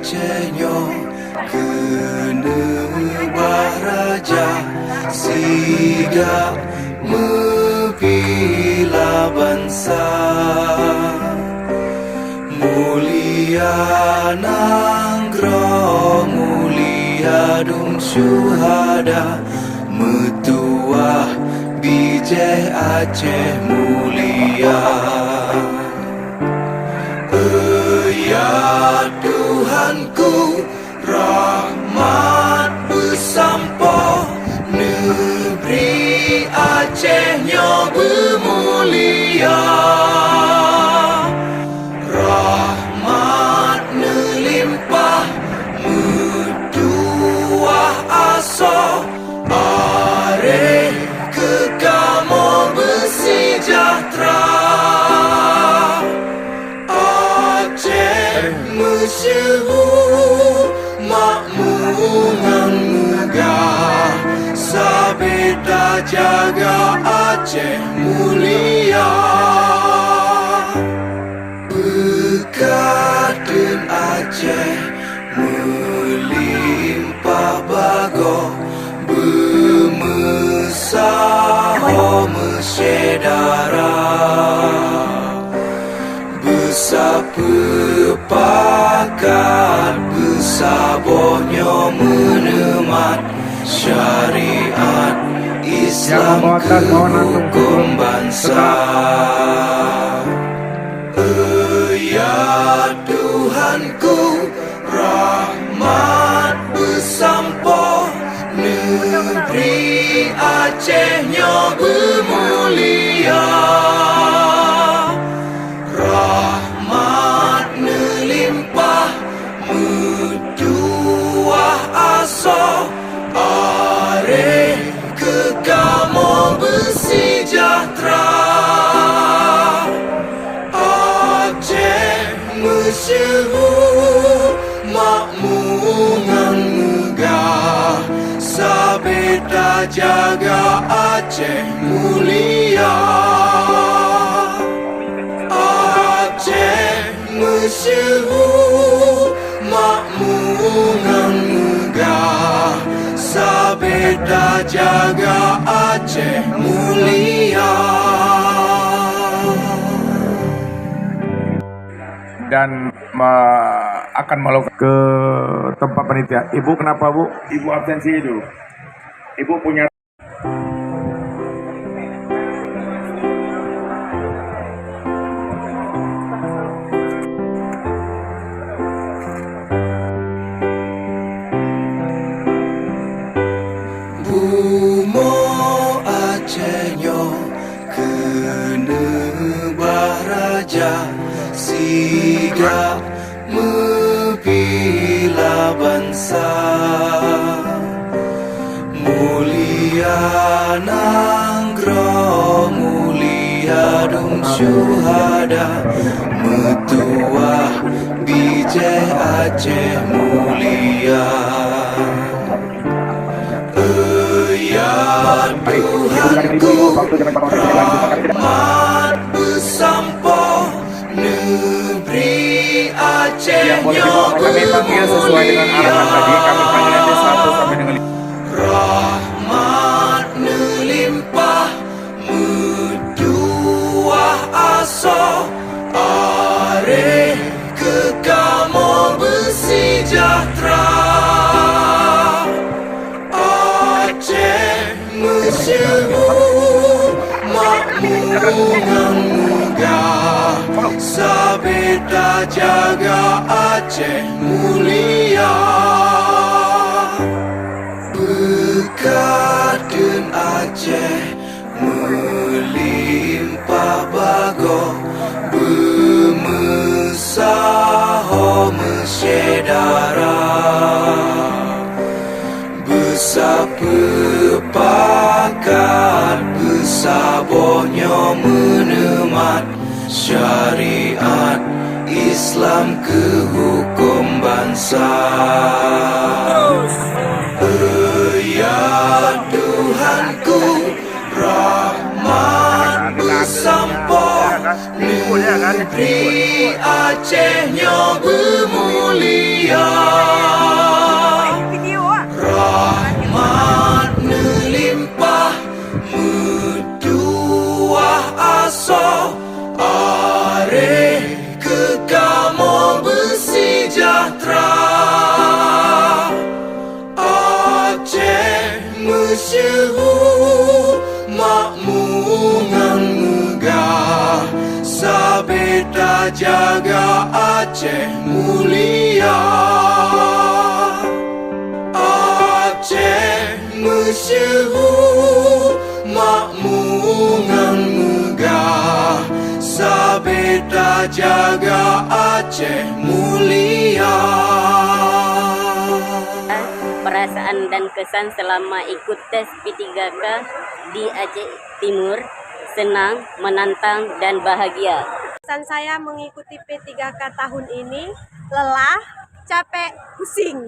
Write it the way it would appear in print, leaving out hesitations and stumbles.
Acehnya kena baraja siga membela bangsa mulia nanggro mulia dung syuhada metuah bijih Aceh mulia. Ya Tuhanku, rahmat bersampo negeri Acehnya bermulia. Rahmat melimpah metuah asa are kekamo bersejahtera. Masyhur makmungan megah sabeda jaga Aceh mulia. Berkat dan Aceh melimpah bago bermesah mesyedara bersapaakat bersabarnya menemat syariat Islam ke hukum bangsa. Ya Tuhanku, rahmat bersampo negeri Acehnya bermulia. Rahmat melimpah metuah asa are kekamo bersejahtera. Aceh masyhur makmungan megah sabeda jaga Aceh mulia. Masyhur makmungan megah sabeda jaga Aceh mulia. Dan akan melakukan ke tempat panitia. Ibu kenapa Bu? Ibu absensi itu. Ibu punya Bumo Acehnya kena baraja siga membela bangsa mulia nanggro mulia dung syuhada metuah bijih Aceh mulia. Ya Tuhanku, rahmat bersampo negeri Acehnya bermulia. Rahmat melimpah metuah asa are kekamo bersejahtera. Masyhur makmungan megah sabeda jaga Aceh mulia. Berkat dan Aceh melimpah bago bermesah mesyedara bersapaakat bersabarnya menemat syariat Islam ke hukum bangsa. Ya Tuhanku, rahmat bersampo negeri Acehnya bermulia. jaga Aceh mulia. Aceh masyhur makmungan megah, sabeta jaga Aceh mulia. Perasaan dan kesan selama ikut tes P3K di Aceh Timur, senang, menantang, dan bahagia. Pesan saya mengikuti P3K tahun ini, lelah, capek, pusing.